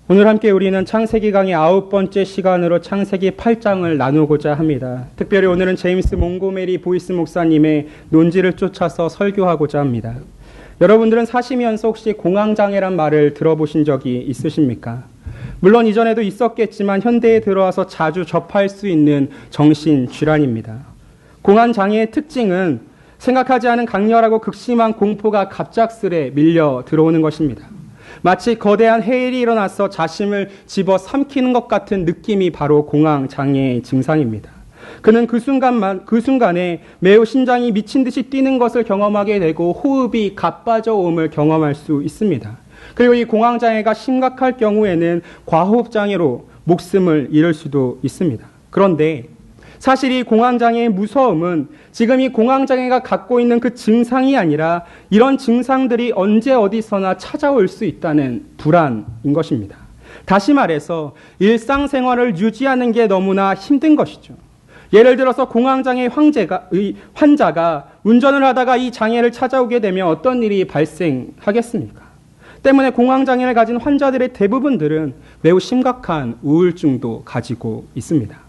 오늘 함께 우리는 창세기 강의 9번째 시간으로 창세기 8장을 나누고자 합니다. 특별히 오늘은 제임스 몽고메리 보이스 목사님의 논지를 쫓아서 설교하고자 합니다. 여러분들은 사시면서 혹시 공황장애란 말을 들어보신 적이 있으십니까? 물론 이전에도 있었겠지만 현대에 들어와서 자주 접할 수 있는 정신질환입니다. 공황장애의 특징은 생각하지 않은 강렬하고 극심한 공포가 갑작스레 밀려 들어오는 것입니다. 마치 거대한 해일이 일어나서 자신을 집어삼키는 것 같은 느낌이 바로 공황장애의 증상입니다. 그는 그 순간에 매우 심장이 미친 듯이 뛰는 것을 경험하게 되고 호흡이 가빠져 옴을 경험할 수 있습니다. 그리고 이 공황장애가 심각할 경우에는 과호흡장애로 목숨을 잃을 수도 있습니다. 그런데 사실 이 공황장애의 무서움은 지금 이 공황장애가 갖고 있는 그 증상이 아니라 이런 증상들이 언제 어디서나 찾아올 수 있다는 불안인 것입니다. 다시 말해서 일상생활을 유지하는 게 너무나 힘든 것이죠. 예를 들어서 공황장애 환자가 운전을 하다가 이 장애를 찾아오게 되면 어떤 일이 발생하겠습니까? 때문에 공황장애를 가진 환자들의 대부분들은 매우 심각한 우울증도 가지고 있습니다.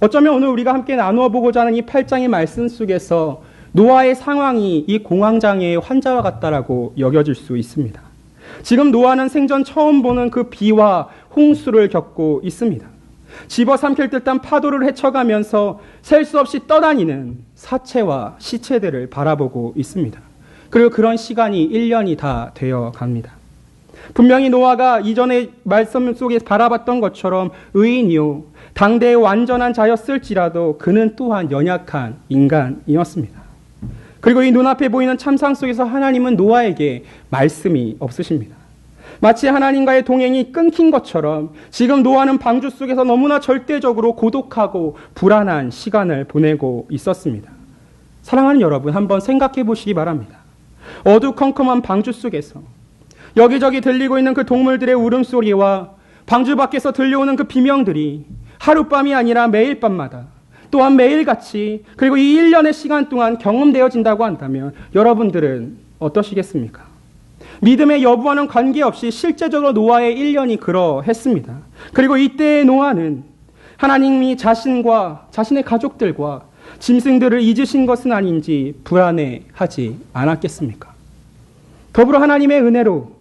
어쩌면 오늘 우리가 함께 나누어 보고자 하는 이 8장의 말씀 속에서 노아의 상황이 이 공황장애의 환자와 같다라고 여겨질 수 있습니다. 지금 노아는 생전 처음 보는 그 비와 홍수를 겪고 있습니다. 집어삼킬 듯한 파도를 헤쳐가면서 셀 수 없이 떠다니는 사체와 시체들을 바라보고 있습니다. 그리고 그런 시간이 1년이 다 되어 갑니다. 분명히 노아가 이전의 말씀 속에 바라봤던 것처럼 의인이요 당대의 완전한 자였을지라도 그는 또한 연약한 인간이었습니다. 그리고 이 눈앞에 보이는 참상 속에서 하나님은 노아에게 말씀이 없으십니다. 마치 하나님과의 동행이 끊긴 것처럼 지금 노아는 방주 속에서 너무나 절대적으로 고독하고 불안한 시간을 보내고 있었습니다. 사랑하는 여러분, 한번 생각해 보시기 바랍니다. 어두컴컴한 방주 속에서 여기저기 들리고 있는 그 동물들의 울음소리와 방주 밖에서 들려오는 그 비명들이 하룻밤이 아니라 매일 밤마다 또한 매일같이 그리고 이 1년의 시간 동안 경험되어진다고 한다면 여러분들은 어떠시겠습니까? 믿음의 여부와는 관계없이 실제적으로 노아의 1년이 그러했습니다. 그리고 이때의 노아는 하나님이 자신과 자신의 가족들과 짐승들을 잊으신 것은 아닌지 불안해하지 않았겠습니까? 더불어 하나님의 은혜로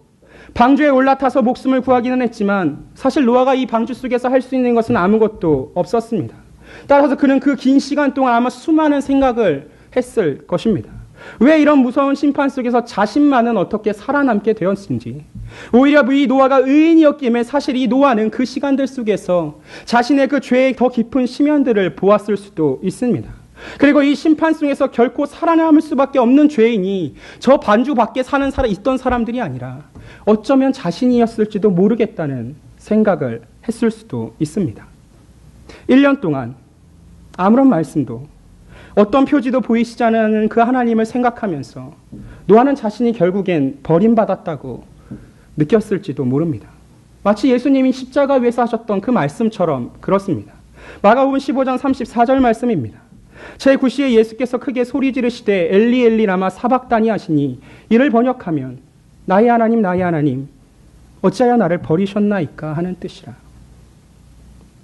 방주에 올라타서 목숨을 구하기는 했지만 사실 노아가 이 방주 속에서 할 수 있는 것은 아무것도 없었습니다. 따라서 그는 그 긴 시간 동안 아마 수많은 생각을 했을 것입니다. 왜 이런 무서운 심판 속에서 자신만은 어떻게 살아남게 되었는지, 오히려 이 노아가 의인이었기에 사실 이 노아는 그 시간들 속에서 자신의 그 죄의 더 깊은 심연들을 보았을 수도 있습니다. 그리고 이 심판 속에서 결코 살아남을 수밖에 없는 죄인이 저 반주 밖에 있던 사람들이 아니라 어쩌면 자신이었을지도 모르겠다는 생각을 했을 수도 있습니다. 1년 동안 아무런 말씀도 어떤 표지도 보이시지 않는 그 하나님을 생각하면서 노아는 자신이 결국엔 버림받았다고 느꼈을지도 모릅니다. 마치 예수님이 십자가 위에서 하셨던 그 말씀처럼 그렇습니다. 마가복음 15장 34절 말씀입니다. 제9시에 예수께서 크게 소리 지르시되 엘리 엘리 라마 사박다니 하시니 이를 번역하면 나의 하나님 어찌하여 나를 버리셨나이까 하는 뜻이라.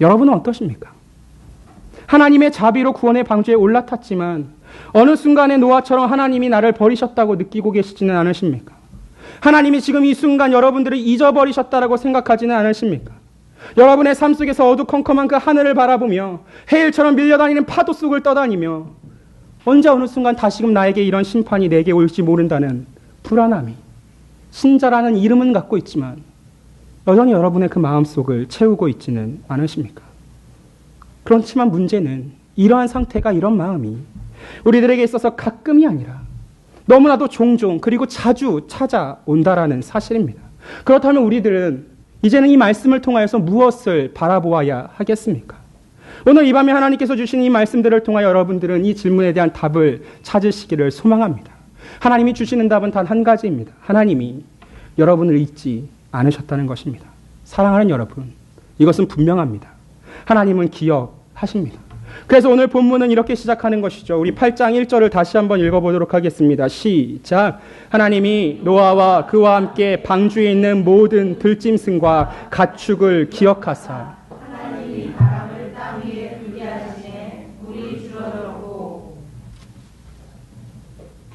여러분은 어떠십니까? 하나님의 자비로 구원의 방주에 올라탔지만 어느 순간에 노아처럼 하나님이 나를 버리셨다고 느끼고 계시지는 않으십니까? 하나님이 지금 이 순간 여러분들을 잊어버리셨다라고 생각하지는 않으십니까? 여러분의 삶 속에서 어두컴컴한 그 하늘을 바라보며 해일처럼 밀려다니는 파도 속을 떠다니며 언제 어느 순간 다시금 나에게 이런 심판이 내게 올지 모른다는 불안함이 신자라는 이름은 갖고 있지만 여전히 여러분의 그 마음속을 채우고 있지는 않으십니까? 그렇지만 문제는 이러한 상태가, 이런 마음이 우리들에게 있어서 가끔이 아니라 너무나도 종종 그리고 자주 찾아온다라는 사실입니다. 그렇다면 우리들은 이제는 이 말씀을 통하여서 무엇을 바라보아야 하겠습니까? 오늘 이 밤에 하나님께서 주신 이 말씀들을 통하여 여러분들은 이 질문에 대한 답을 찾으시기를 소망합니다. 하나님이 주시는 답은 단 한 가지입니다. 하나님이 여러분을 잊지 않으셨다는 것입니다. 사랑하는 여러분, 이것은 분명합니다. 하나님은 기억하십니다. 그래서 오늘 본문은 이렇게 시작하는 것이죠. 우리 8장 1절을 다시 한번 읽어보도록 하겠습니다. 시작. 하나님이 노아와 그와 함께 방주에 있는 모든 들짐승과 가축을 기억하사 하나님이 바람을 땅 위에 불게 하시매 물이 줄어들었고.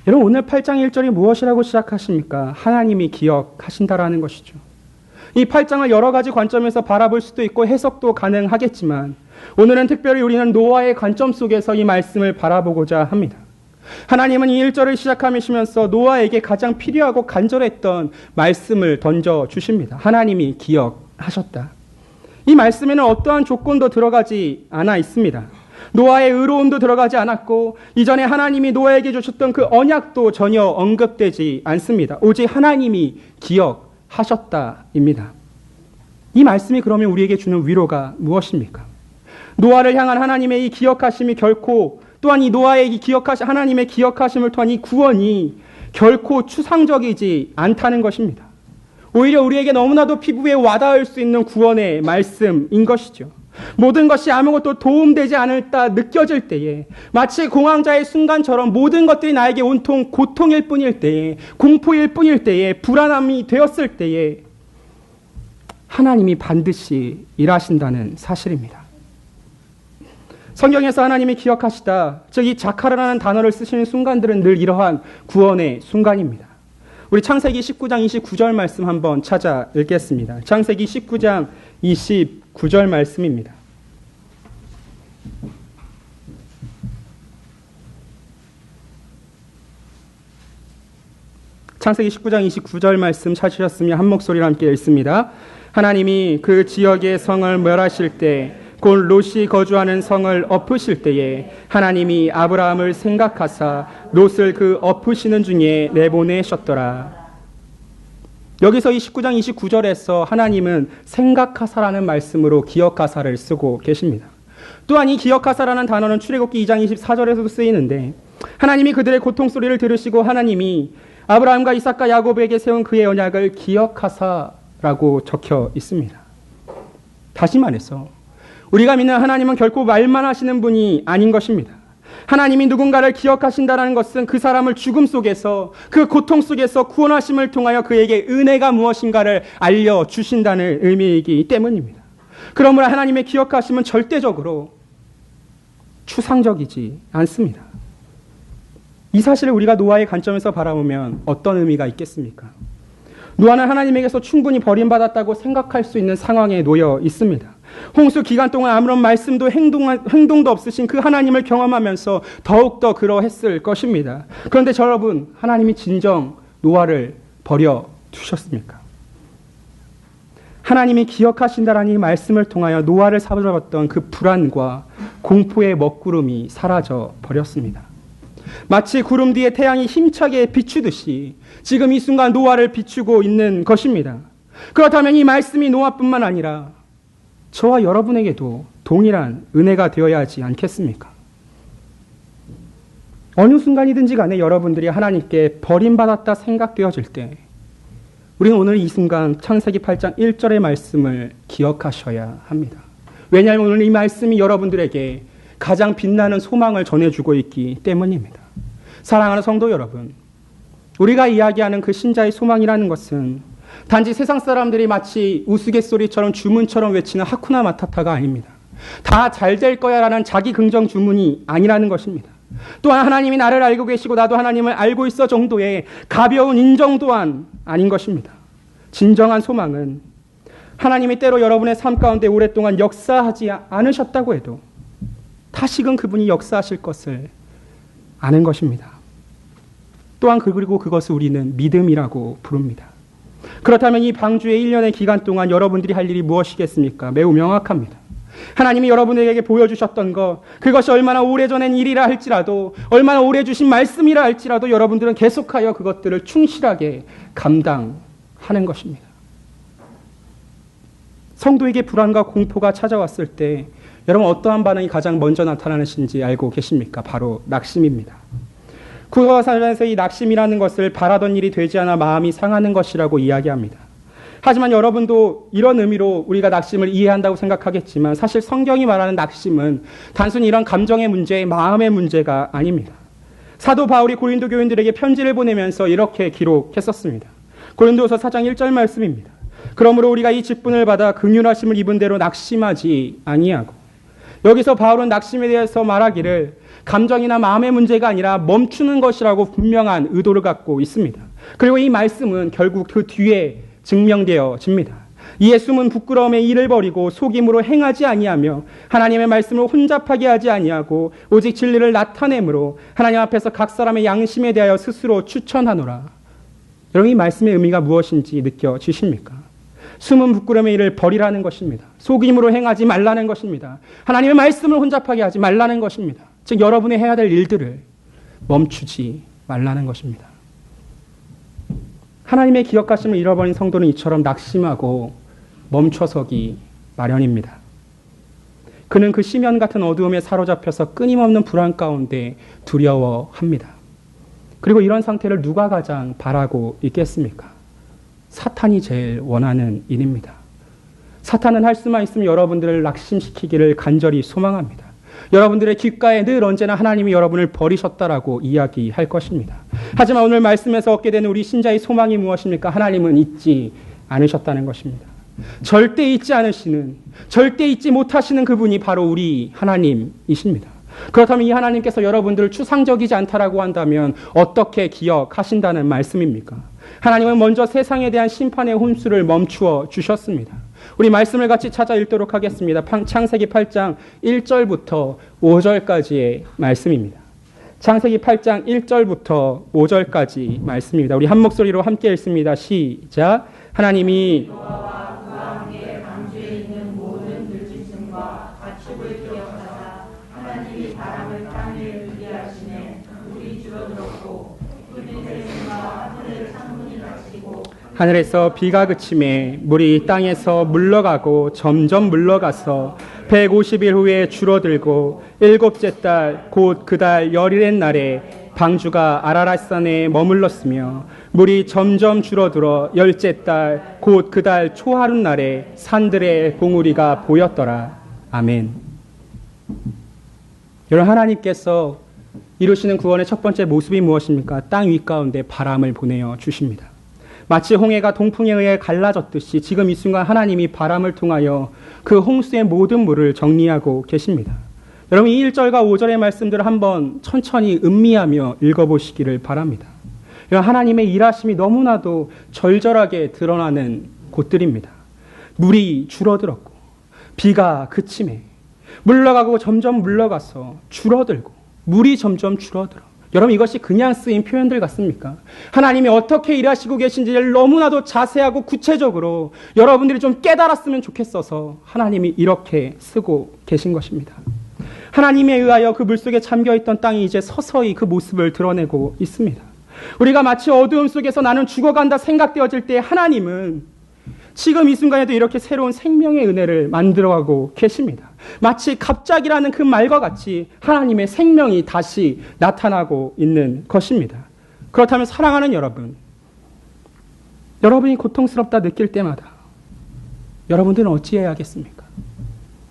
여러분 오늘 8장 1절이 무엇이라고 시작하십니까? 하나님이 기억하신다라는 것이죠. 이 8장을 여러 가지 관점에서 바라볼 수도 있고 해석도 가능하겠지만 오늘은 특별히 우리는 노아의 관점 속에서 이 말씀을 바라보고자 합니다. 하나님은 이 1절을 시작하시면서 노아에게 가장 필요하고 간절했던 말씀을 던져주십니다. 하나님이 기억하셨다. 이 말씀에는 어떠한 조건도 들어가지 않아 있습니다. 노아의 의로움도 들어가지 않았고 이전에 하나님이 노아에게 주셨던 그 언약도 전혀 언급되지 않습니다. 오직 하나님이 기억하셨다입니다. 이 말씀이 그러면 우리에게 주는 위로가 무엇입니까? 노아를 향한 하나님의 이 기억하심이 결코 또한 이 노아의 하나님의 기억하심을 통한 이 구원이 결코 추상적이지 않다는 것입니다. 오히려 우리에게 너무나도 피부에 와닿을 수 있는 구원의 말씀인 것이죠. 모든 것이 아무것도 도움되지 않을다 느껴질 때에 마치 공황자의 순간처럼 모든 것들이 나에게 온통 고통일 뿐일 때에 공포일 뿐일 때에 불안함이 되었을 때에 하나님이 반드시 일하신다는 사실입니다. 성경에서 하나님이 기억하시다, 즉 이 자카르라는 단어를 쓰시는 순간들은 늘 이러한 구원의 순간입니다. 우리 창세기 19장 29절 말씀 한번 찾아 읽겠습니다. 창세기 19장 29절 말씀입니다. 창세기 19장 29절 말씀 찾으셨으면 한 목소리로 함께 읽습니다. 하나님이 그 지역의 성을 멸하실 때 곧 롯이 거주하는 성을 엎으실 때에 하나님이 아브라함을 생각하사 롯을 그 엎으시는 중에 내보내셨더라. 여기서 이 19장 29절에서 하나님은 생각하사라는 말씀으로 기억하사를 쓰고 계십니다. 또한 이 기억하사라는 단어는 출애굽기 2장 24절에서도 쓰이는데 하나님이 그들의 고통 소리를 들으시고 하나님이 아브라함과 이삭과 야곱에게 세운 그의 언약을 기억하사라고 적혀 있습니다. 다시 말해서 우리가 믿는 하나님은 결코 말만 하시는 분이 아닌 것입니다. 하나님이 누군가를 기억하신다는 것은 그 사람을 죽음 속에서 그 고통 속에서 구원하심을 통하여 그에게 은혜가 무엇인가를 알려주신다는 의미이기 때문입니다. 그러므로 하나님의 기억하심은 절대적으로 추상적이지 않습니다. 이 사실을 우리가 노아의 관점에서 바라보면 어떤 의미가 있겠습니까? 노아는 하나님에게서 충분히 버림받았다고 생각할 수 있는 상황에 놓여 있습니다. 홍수 기간 동안 아무런 말씀도 행동도 없으신 그 하나님을 경험하면서 더욱더 그러했을 것입니다. 그런데 여러분, 하나님이 진정 노아를 버려두셨습니까? 하나님이 기억하신다라는 이 말씀을 통하여 노아를 사로잡았던 그 불안과 공포의 먹구름이 사라져 버렸습니다. 마치 구름 뒤에 태양이 힘차게 비추듯이 지금 이 순간 노아를 비추고 있는 것입니다. 그렇다면 이 말씀이 노아뿐만 아니라 저와 여러분에게도 동일한 은혜가 되어야 하지 않겠습니까? 어느 순간이든지 간에 여러분들이 하나님께 버림받았다 생각되어질 때 우리는 오늘 이 순간 창세기 8장 1절의 말씀을 기억하셔야 합니다. 왜냐하면 오늘 이 말씀이 여러분들에게 가장 빛나는 소망을 전해주고 있기 때문입니다. 사랑하는 성도 여러분, 우리가 이야기하는 그 신자의 소망이라는 것은 단지 세상 사람들이 마치 우스갯소리처럼 주문처럼 외치는 하쿠나 마타타가 아닙니다. 다 잘 될 거야 라는 자기 긍정 주문이 아니라는 것입니다. 또한 하나님이 나를 알고 계시고 나도 하나님을 알고 있어 정도의 가벼운 인정 또한 아닌 것입니다. 진정한 소망은 하나님이 때로 여러분의 삶 가운데 오랫동안 역사하지 않으셨다고 해도 다시금 그분이 역사하실 것을 아는 것입니다. 또한 그리고 그것을 우리는 믿음이라고 부릅니다. 그렇다면 이 방주의 1년의 기간 동안 여러분들이 할 일이 무엇이겠습니까? 매우 명확합니다. 하나님이 여러분에게 보여주셨던 것, 그것이 얼마나 오래전엔 일이라 할지라도 얼마나 오래 주신 말씀이라 할지라도 여러분들은 계속하여 그것들을 충실하게 감당하는 것입니다. 성도에게 불안과 공포가 찾아왔을 때 여러분 어떠한 반응이 가장 먼저 나타나는지 알고 계십니까? 바로 낙심입니다. 국어사전에서 이 낙심이라는 것을 바라던 일이 되지 않아 마음이 상하는 것이라고 이야기합니다. 하지만 여러분도 이런 의미로 우리가 낙심을 이해한다고 생각하겠지만 사실 성경이 말하는 낙심은 단순히 이런 감정의 문제, 마음의 문제가 아닙니다. 사도 바울이 고린도 교인들에게 편지를 보내면서 이렇게 기록했었습니다. 고린도서 4장 1절 말씀입니다. 그러므로 우리가 이 직분을 받아 긍휼하심을 입은 대로 낙심하지 아니하고, 여기서 바울은 낙심에 대해서 말하기를 감정이나 마음의 문제가 아니라 멈추는 것이라고 분명한 의도를 갖고 있습니다. 그리고 이 말씀은 결국 그 뒤에 증명되어집니다. 이에 숨은 부끄러움의 일을 버리고 속임으로 행하지 아니하며 하나님의 말씀을 혼잡하게 하지 아니하고 오직 진리를 나타내므로 하나님 앞에서 각 사람의 양심에 대하여 스스로 추천하노라. 여러분, 이 말씀의 의미가 무엇인지 느껴지십니까? 숨은 부끄러움의 일을 버리라는 것입니다. 속임으로 행하지 말라는 것입니다. 하나님의 말씀을 혼잡하게 하지 말라는 것입니다. 즉 여러분이 해야 될 일들을 멈추지 말라는 것입니다. 하나님의 기억하심을 잃어버린 성도는 이처럼 낙심하고 멈춰서기 마련입니다. 그는 그 심연 같은 어두움에 사로잡혀서 끊임없는 불안 가운데 두려워합니다. 그리고 이런 상태를 누가 가장 바라고 있겠습니까? 사탄이 제일 원하는 일입니다. 사탄은 할 수만 있으면 여러분들을 낙심시키기를 간절히 소망합니다. 여러분들의 귓가에 늘 언제나 하나님이 여러분을 버리셨다라고 이야기할 것입니다. 하지만 오늘 말씀에서 얻게 되는 우리 신자의 소망이 무엇입니까? 하나님은 잊지 않으셨다는 것입니다. 절대 잊지 않으시는, 절대 잊지 못하시는 그분이 바로 우리 하나님이십니다. 그렇다면 이 하나님께서 여러분들을 추상적이지 않다라고 한다면 어떻게 기억하신다는 말씀입니까? 하나님은 먼저 세상에 대한 심판의 혼수를 멈추어 주셨습니다. 우리 말씀을 같이 찾아 읽도록 하겠습니다. 창세기 8장 1절부터 5절까지의 말씀입니다. 창세기 8장 1절부터 5절까지 말씀입니다. 우리 한 목소리로 함께 읽습니다. 시작. 하나님이 노아와 그와 함께 방주에 있는 모든 들짐승과 가축을 기억하사 하나님이 바람을 땅 위에 불게 하시매 물이 줄어들었고 흙이 새심과 하늘의 창문이 닫히고 하늘에서 비가 그치매 물이 땅에서 물러가고 점점 물러가서 150일 후에 줄어들고 일곱째 달 곧 그 달 열일의 날에 방주가 아라랏산에 머물렀으며 물이 점점 줄어들어 열째 달 곧 그 달 초하룻 날에 산들의 봉우리가 보였더라. 아멘. 여러분, 하나님께서 이루시는 구원의 첫 번째 모습이 무엇입니까? 땅 윗가운데 바람을 보내어 주십니다. 마치 홍해가 동풍에 의해 갈라졌듯이 지금 이 순간 하나님이 바람을 통하여 그 홍수의 모든 물을 정리하고 계십니다. 여러분, 이 1절과 5절의 말씀들을 한번 천천히 음미하며 읽어보시기를 바랍니다. 하나님의 일하심이 너무나도 절절하게 드러나는 곳들입니다. 물이 줄어들었고 비가 그치매 물러가고 점점 물러가서 줄어들고 물이 점점 줄어들어. 여러분, 이것이 그냥 쓰인 표현들 같습니까? 하나님이 어떻게 일하시고 계신지를 너무나도 자세하고 구체적으로 여러분들이 좀 깨달았으면 좋겠어서 하나님이 이렇게 쓰고 계신 것입니다. 하나님에 의하여 그 물속에 잠겨있던 땅이 이제 서서히 그 모습을 드러내고 있습니다. 우리가 마치 어두움 속에서 나는 죽어간다 생각되어질 때 하나님은 지금 이 순간에도 이렇게 새로운 생명의 은혜를 만들어가고 계십니다. 마치 갑자기라는 그 말과 같이 하나님의 생명이 다시 나타나고 있는 것입니다. 그렇다면 사랑하는 여러분, 여러분이 고통스럽다 느낄 때마다 여러분들은 어찌해야겠습니까?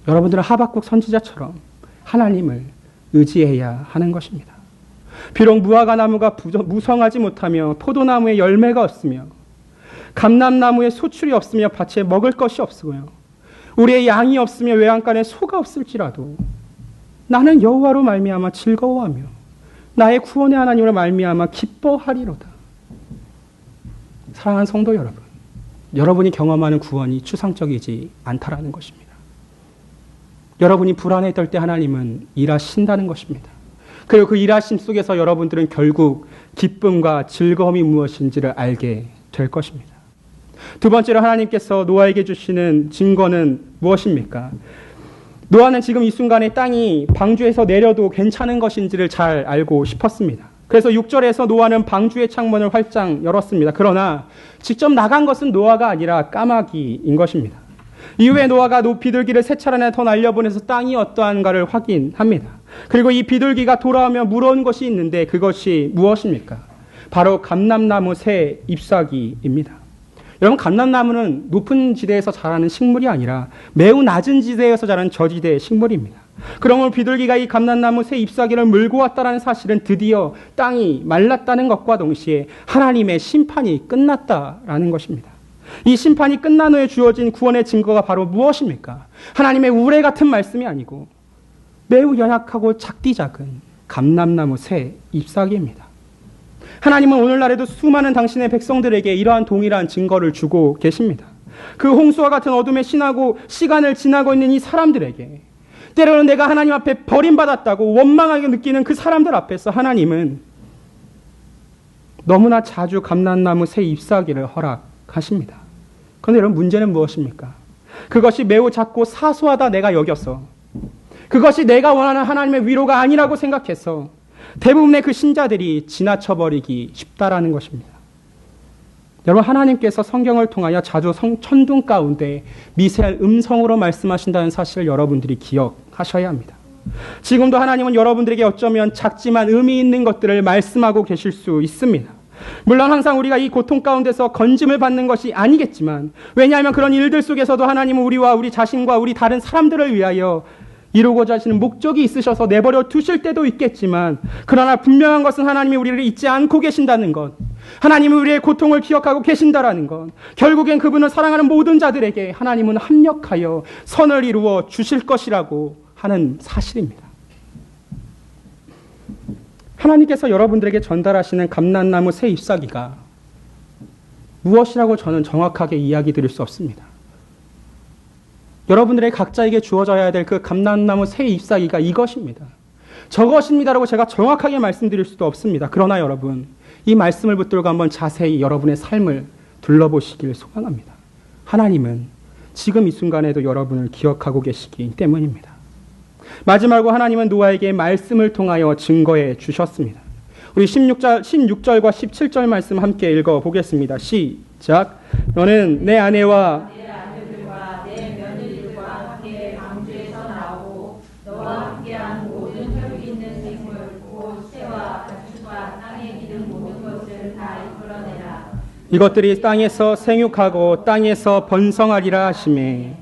여러분들은 하박국 선지자처럼 하나님을 의지해야 하는 것입니다. 비록 무화과 나무가 무성하지 못하며 포도나무에 열매가 없으며 감람나무에 소출이 없으며 밭에 먹을 것이 없으며 우리의 양이 없으며 외양간에 소가 없을지라도 나는 여호와로 말미암아 즐거워하며 나의 구원의 하나님으로 말미암아 기뻐하리로다. 사랑하는 성도 여러분, 여러분이 경험하는 구원이 추상적이지 않다라는 것입니다. 여러분이 불안했을 때 하나님은 일하신다는 것입니다. 그리고 그 일하심 속에서 여러분들은 결국 기쁨과 즐거움이 무엇인지를 알게 될 것입니다. 두 번째로 하나님께서 노아에게 주시는 증거는 무엇입니까? 노아는 지금 이 순간에 땅이 방주에서 내려도 괜찮은 것인지를 잘 알고 싶었습니다. 그래서 6절에서 노아는 방주의 창문을 활짝 열었습니다. 그러나 직접 나간 것은 노아가 아니라 까마귀인 것입니다. 이후에 노아가 비둘기를 세 차례나 더 날려보내서 땅이 어떠한가를 확인합니다. 그리고 이 비둘기가 돌아오며 물어온 것이 있는데 그것이 무엇입니까? 바로 감람나무 새 잎사귀입니다. 여러분, 감람나무는 높은 지대에서 자라는 식물이 아니라 매우 낮은 지대에서 자라는 저지대의 식물입니다. 그러므로 비둘기가 이 감람나무 새 잎사귀를 물고 왔다는 사실은 드디어 땅이 말랐다는 것과 동시에 하나님의 심판이 끝났다라는 것입니다. 이 심판이 끝난 후에 주어진 구원의 증거가 바로 무엇입니까? 하나님의 우레 같은 말씀이 아니고 매우 연약하고 작디 작은 감람나무 새 잎사귀입니다. 하나님은 오늘날에도 수많은 당신의 백성들에게 이러한 동일한 증거를 주고 계십니다. 그 홍수와 같은 어둠에 시간을 지나고 있는 이 사람들에게, 때로는 내가 하나님 앞에 버림받았다고 원망하게 느끼는 그 사람들 앞에서 하나님은 너무나 자주 감람나무 새 잎사귀를 허락하십니다. 그런데 여러분, 문제는 무엇입니까? 그것이 매우 작고 사소하다 내가 여겨서, 그것이 내가 원하는 하나님의 위로가 아니라고 생각해서 대부분의 그 신자들이 지나쳐버리기 쉽다라는 것입니다. 여러분, 하나님께서 성경을 통하여 자주 천둥 가운데 미세한 음성으로 말씀하신다는 사실을 여러분들이 기억하셔야 합니다. 지금도 하나님은 여러분들에게 어쩌면 작지만 의미 있는 것들을 말씀하고 계실 수 있습니다. 물론 항상 우리가 이 고통 가운데서 건짐을 받는 것이 아니겠지만, 왜냐하면 그런 일들 속에서도 하나님은 우리와 우리 자신과 우리 다른 사람들을 위하여 이루고자 하시는 목적이 있으셔서 내버려 두실 때도 있겠지만, 그러나 분명한 것은 하나님이 우리를 잊지 않고 계신다는 것, 하나님이 우리의 고통을 기억하고 계신다라는 것, 결국엔 그분을 사랑하는 모든 자들에게 하나님은 합력하여 선을 이루어 주실 것이라고 하는 사실입니다. 하나님께서 여러분들에게 전달하시는 감람나무 새 잎사귀가 무엇이라고 저는 정확하게 이야기 드릴 수 없습니다. 여러분들의 각자에게 주어져야 될 그 감람나무 새 잎사귀가 이것입니다. 저것입니다라고 제가 정확하게 말씀드릴 수도 없습니다. 그러나 여러분, 이 말씀을 붙들고 한번 자세히 여러분의 삶을 둘러보시길 소망합니다. 하나님은 지금 이 순간에도 여러분을 기억하고 계시기 때문입니다. 마지막으로 하나님은 노아에게 말씀을 통하여 증거해 주셨습니다. 우리 16절과 17절 말씀 함께 읽어보겠습니다. 시작. 너는 내 아내와 이것들이 땅에서 생육하고 땅에서 번성하리라 하시매.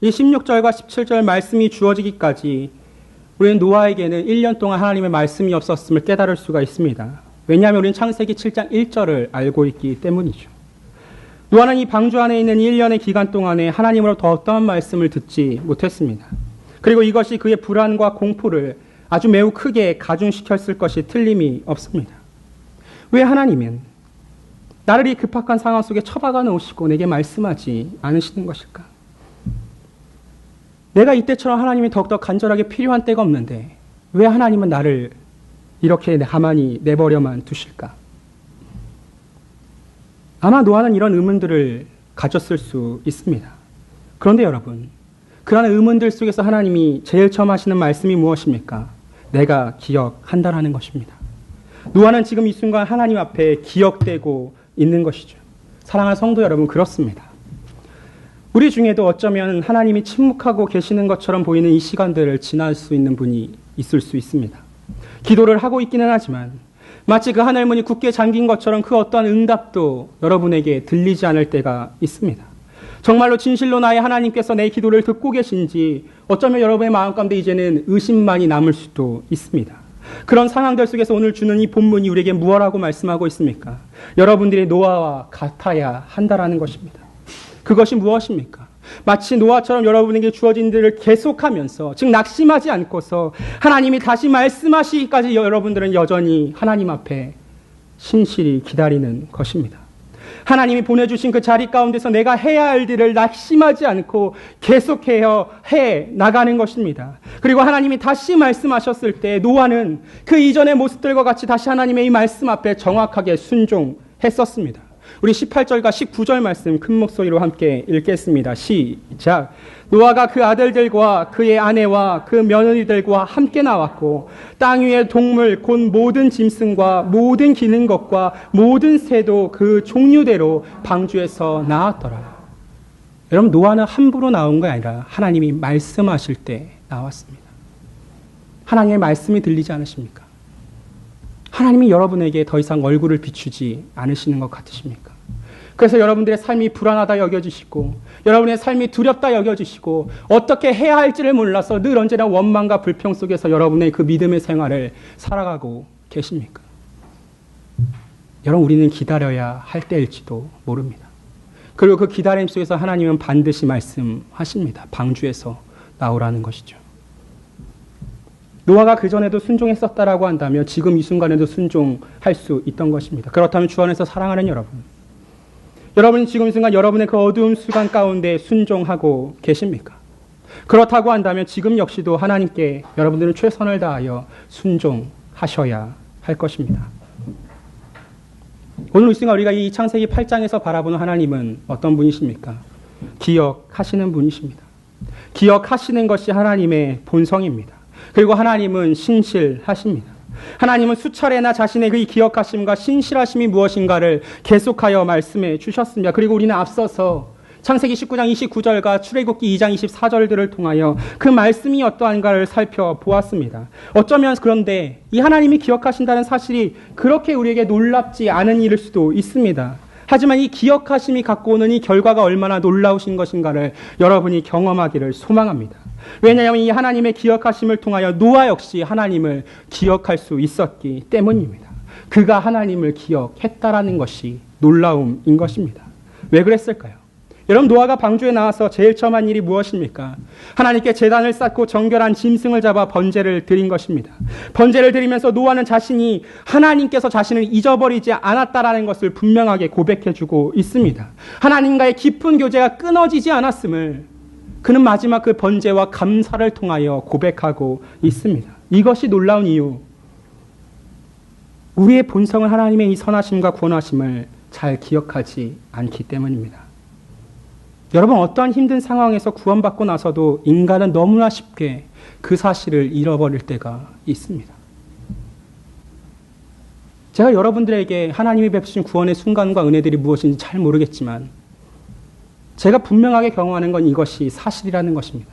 이 16절과 17절 말씀이 주어지기까지 우리는 노아에게는 1년 동안 하나님의 말씀이 없었음을 깨달을 수가 있습니다. 왜냐하면 우리는 창세기 7장 1절을 알고 있기 때문이죠. 노아는 이 방주 안에 있는 1년의 기간 동안에 하나님으로부터 어떠한 말씀을 듣지 못했습니다. 그리고 이것이 그의 불안과 공포를 아주 매우 크게 가중시켰을 것이 틀림이 없습니다. 왜 하나님은 나를 이 급박한 상황 속에 처박아 놓으시고 내게 말씀하지 않으시는 것일까? 내가 이때처럼 하나님이 더욱더 간절하게 필요한 때가 없는데 왜 하나님은 나를 이렇게 가만히 내버려만 두실까? 아마 노아는 이런 의문들을 가졌을 수 있습니다. 그런데 여러분, 그런 의문들 속에서 하나님이 제일 처음 하시는 말씀이 무엇입니까? 내가 기억한다라는 것입니다. 노아는 지금 이 순간 하나님 앞에 기억되고 있는 것이죠. 사랑하는 성도 여러분, 그렇습니다. 우리 중에도 어쩌면 하나님이 침묵하고 계시는 것처럼 보이는 이 시간들을 지날 수 있는 분이 있을 수 있습니다. 기도를 하고 있기는 하지만 마치 그 하늘문이 굳게 잠긴 것처럼 그 어떠한 응답도 여러분에게 들리지 않을 때가 있습니다. 정말로 진실로 나의 하나님께서 내 기도를 듣고 계신지 어쩌면 여러분의 마음 가운데 이제는 의심만이 남을 수도 있습니다. 그런 상황들 속에서 오늘 주는 이 본문이 우리에게 무엇라고 말씀하고 있습니까? 여러분들이 노아와 같아야 한다라는 것입니다. 그것이 무엇입니까? 마치 노아처럼 여러분에게 주어진 일을 계속하면서, 즉 낙심하지 않고서 하나님이 다시 말씀하시기까지 여러분들은 여전히 하나님 앞에 신실히 기다리는 것입니다. 하나님이 보내주신 그 자리 가운데서 내가 해야 할 일을 낙심하지 않고 계속해야 해 나가는 것입니다. 그리고 하나님이 다시 말씀하셨을 때 노아는 그 이전의 모습들과 같이 다시 하나님의 이 말씀 앞에 정확하게 순종했었습니다. 우리 18절과 19절 말씀 큰 목소리로 함께 읽겠습니다. 시작. 노아가 그 아들들과 그의 아내와 그 며느리들과 함께 나왔고 땅 위의 동물 곧 모든 짐승과 모든 기는 것과 모든 새도 그 종류대로 방주에서 나왔더라. 여러분, 노아는 함부로 나온 게 아니라 하나님이 말씀하실 때 나왔습니다. 하나님의 말씀이 들리지 않으십니까? 하나님이 여러분에게 더 이상 얼굴을 비추지 않으시는 것 같으십니까? 그래서 여러분들의 삶이 불안하다 여겨지시고 여러분의 삶이 두렵다 여겨지시고 어떻게 해야 할지를 몰라서 늘 언제나 원망과 불평 속에서 여러분의 그 믿음의 생활을 살아가고 계십니까? 여러분, 우리는 기다려야 할 때일지도 모릅니다. 그리고 그 기다림 속에서 하나님은 반드시 말씀하십니다. 방주에서 나오라는 것이죠. 노아가 그전에도 순종했었다라고 한다면 지금 이 순간에도 순종할 수 있던 것입니다. 그렇다면 주 안에서 사랑하는 여러분이 지금 이 순간 여러분의 그 어두운 시간 가운데 순종하고 계십니까? 그렇다고 한다면 지금 역시도 하나님께 여러분들은 최선을 다하여 순종하셔야 할 것입니다. 오늘 이 순간 우리가 이 창세기 8장에서 바라보는 하나님은 어떤 분이십니까? 기억하시는 분이십니다. 기억하시는 것이 하나님의 본성입니다. 그리고 하나님은 신실하십니다. 하나님은 수차례나 자신의 그 기억하심과 신실하심이 무엇인가를 계속하여 말씀해 주셨습니다. 그리고 우리는 앞서서 창세기 19장 29절과 출애굽기 2장 24절들을 통하여 그 말씀이 어떠한가를 살펴보았습니다. 어쩌면 그런데 이 하나님이 기억하신다는 사실이 그렇게 우리에게 놀랍지 않은 일일 수도 있습니다. 하지만 이 기억하심이 갖고 오는 이 결과가 얼마나 놀라우신 것인가를 여러분이 경험하기를 소망합니다. 왜냐하면 이 하나님의 기억하심을 통하여 노아 역시 하나님을 기억할 수 있었기 때문입니다. 그가 하나님을 기억했다라는 것이 놀라움인 것입니다. 왜 그랬을까요? 여러분, 노아가 방주에 나와서 제일 처음 한 일이 무엇입니까? 하나님께 제단을 쌓고 정결한 짐승을 잡아 번제를 드린 것입니다. 번제를 드리면서 노아는 자신이 하나님께서 자신을 잊어버리지 않았다라는 것을 분명하게 고백해주고 있습니다. 하나님과의 깊은 교제가 끊어지지 않았음을 그는 마지막 그 번제와 감사를 통하여 고백하고 있습니다. 이것이 놀라운 이유. 우리의 본성은 하나님의 이 선하심과 구원하심을 잘 기억하지 않기 때문입니다. 여러분, 어떠한 힘든 상황에서 구원받고 나서도 인간은 너무나 쉽게 그 사실을 잃어버릴 때가 있습니다. 제가 여러분들에게 하나님이 베푸신 구원의 순간과 은혜들이 무엇인지 잘 모르겠지만 제가 분명하게 경험하는 건 이것이 사실이라는 것입니다.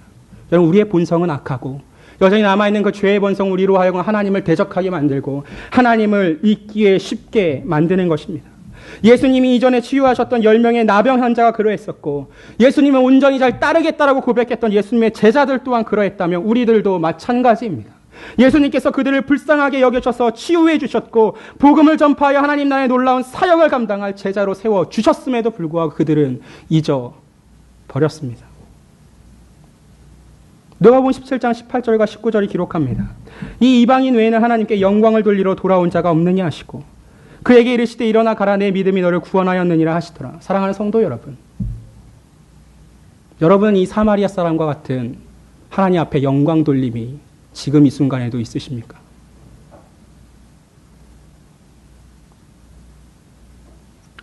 여러분, 우리의 본성은 악하고 여전히 남아있는 그 죄의 본성 우리로 하여금 하나님을 대적하게 만들고 하나님을 잊기에 쉽게 만드는 것입니다. 예수님이 이전에 치유하셨던 10명의 나병 환자가 그러했었고 예수님은 온전히 잘 따르겠다라고 고백했던 예수님의 제자들 또한 그러했다면 우리들도 마찬가지입니다. 예수님께서 그들을 불쌍하게 여겨셔서 치유해 주셨고 복음을 전파하여 하나님 나라의 놀라운 사역을 감당할 제자로 세워주셨음에도 불구하고 그들은 잊어버렸습니다. 누가복음 17장 18절과 19절이 기록합니다. 이 이방인 외에는 하나님께 영광을 돌리러 돌아온 자가 없느냐 하시고 그에게 이르시되 일어나 가라 내 믿음이 너를 구원하였느니라 하시더라. 사랑하는 성도 여러분, 여러분은 이 사마리아 사람과 같은 하나님 앞에 영광 돌림이 지금 이 순간에도 있으십니까?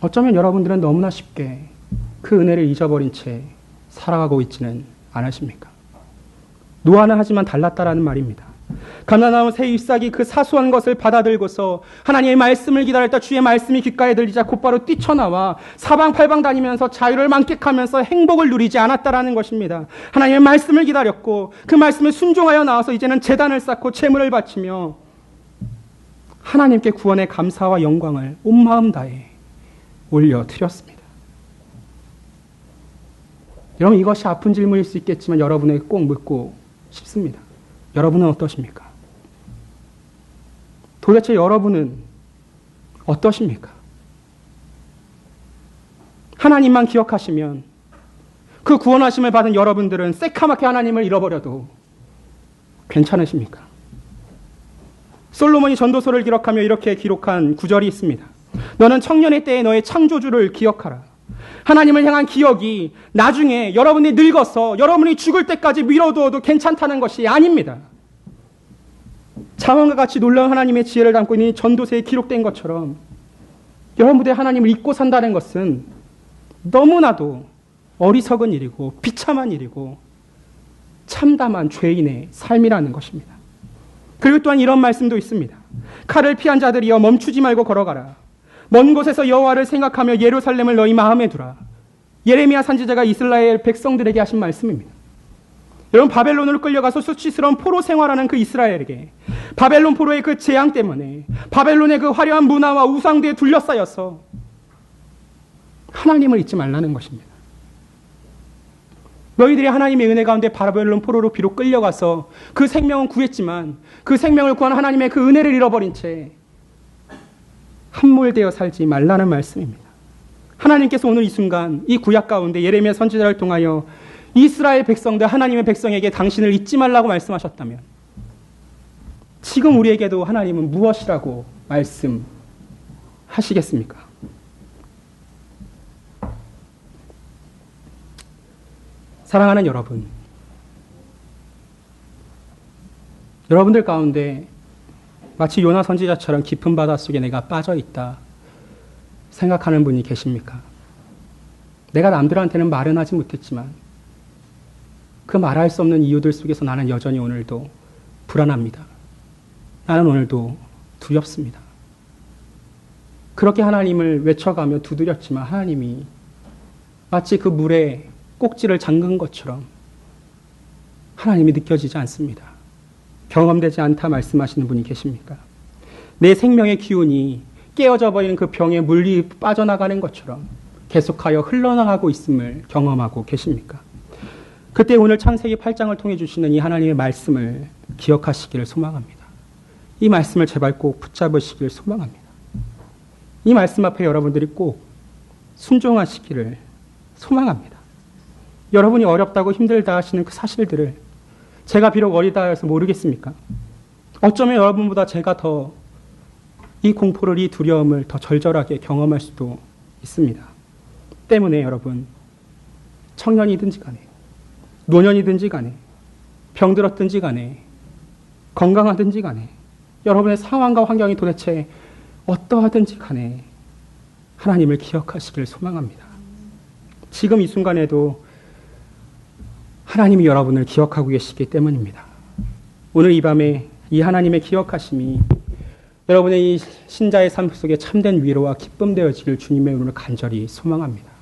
어쩌면 여러분들은 너무나 쉽게 그 은혜를 잊어버린 채 살아가고 있지는 않으십니까? 노아는 하지만 달랐다라는 말입니다. 가나나온 새 잎사귀 그 사소한 것을 받아들고서 하나님의 말씀을 기다렸다 주의 말씀이 귓가에 들리자 곧바로 뛰쳐나와 사방팔방 다니면서 자유를 만끽하면서 행복을 누리지 않았다라는 것입니다. 하나님의 말씀을 기다렸고 그 말씀에 순종하여 나와서 이제는 제단을 쌓고 제물을 바치며 하나님께 구원의 감사와 영광을 온 마음 다해 올려드렸습니다. 여러분, 이것이 아픈 질문일 수 있겠지만 여러분에게 꼭 묻고 싶습니다. 여러분은 어떠십니까? 도대체 여러분은 어떠십니까? 하나님만 기억하시면 그 구원하심을 받은 여러분들은 새카맣게 하나님을 잃어버려도 괜찮으십니까? 솔로몬이 전도서를 기록하며 이렇게 기록한 구절이 있습니다. 너는 청년의 때에 너의 창조주를 기억하라. 하나님을 향한 기억이 나중에 여러분이 늙어서 여러분이 죽을 때까지 미뤄두어도 괜찮다는 것이 아닙니다. 자원과 같이 놀라운 하나님의 지혜를 담고 있는 이 전도서에 기록된 것처럼 여러분들의 하나님을 잊고 산다는 것은 너무나도 어리석은 일이고 비참한 일이고 참담한 죄인의 삶이라는 것입니다. 그리고 또한 이런 말씀도 있습니다. 칼을 피한 자들이여 멈추지 말고 걸어가라. 먼 곳에서 여호와를 생각하며 예루살렘을 너희 마음에 두라. 예레미야 선지자가 이스라엘 백성들에게 하신 말씀입니다. 여러분, 바벨론으로 끌려가서 수치스러운 포로 생활하는 그 이스라엘에게 바벨론 포로의 그 재앙 때문에 바벨론의 그 화려한 문화와 우상들에 둘러싸여서 하나님을 잊지 말라는 것입니다. 너희들이 하나님의 은혜 가운데 바벨론 포로로 비록 끌려가서 그 생명은 구했지만 그 생명을 구한 하나님의 그 은혜를 잃어버린 채 함몰되어 살지 말라는 말씀입니다. 하나님께서 오늘 이 순간 이 구약 가운데 예레미야 선지자를 통하여 이스라엘 백성들 하나님의 백성에게 당신을 잊지 말라고 말씀하셨다면 지금 우리에게도 하나님은 무엇이라고 말씀하시겠습니까? 사랑하는 여러분, 여러분들 가운데 마치 요나 선지자처럼 깊은 바닷속에 내가 빠져있다 생각하는 분이 계십니까? 내가 남들한테는 말은 하지 못했지만 그 말할 수 없는 이유들 속에서 나는 여전히 오늘도 불안합니다. 나는 오늘도 두렵습니다. 그렇게 하나님을 외쳐가며 두드렸지만 하나님이 마치 그 물에 꼭지를 잠근 것처럼 하나님이 느껴지지 않습니다. 경험되지 않다 말씀하시는 분이 계십니까? 내 생명의 기운이 깨어져 버리는 그 병에 물이 빠져나가는 것처럼 계속하여 흘러나가고 있음을 경험하고 계십니까? 그때 오늘 창세기 8장을 통해 주시는 이 하나님의 말씀을 기억하시기를 소망합니다. 이 말씀을 제발 꼭 붙잡으시기를 소망합니다. 이 말씀 앞에 여러분들이 꼭 순종하시기를 소망합니다. 여러분이 어렵다고 힘들다 하시는 그 사실들을 제가 비록 어리다 해서 모르겠습니까? 어쩌면 여러분보다 제가 더 이 공포를, 이 두려움을 더 절절하게 경험할 수도 있습니다. 때문에 여러분, 청년이든지 간에, 노년이든지 간에, 병들었든지 간에, 건강하든지 간에, 여러분의 상황과 환경이 도대체 어떠하든지 간에 하나님을 기억하시기를 소망합니다. 지금 이 순간에도 하나님이 여러분을 기억하고 계시기 때문입니다. 오늘 이 밤에 이 하나님의 기억하심이 여러분의 이 신자의 삶 속에 참된 위로와 기쁨 되어지길 주님의 이름으로 간절히 소망합니다.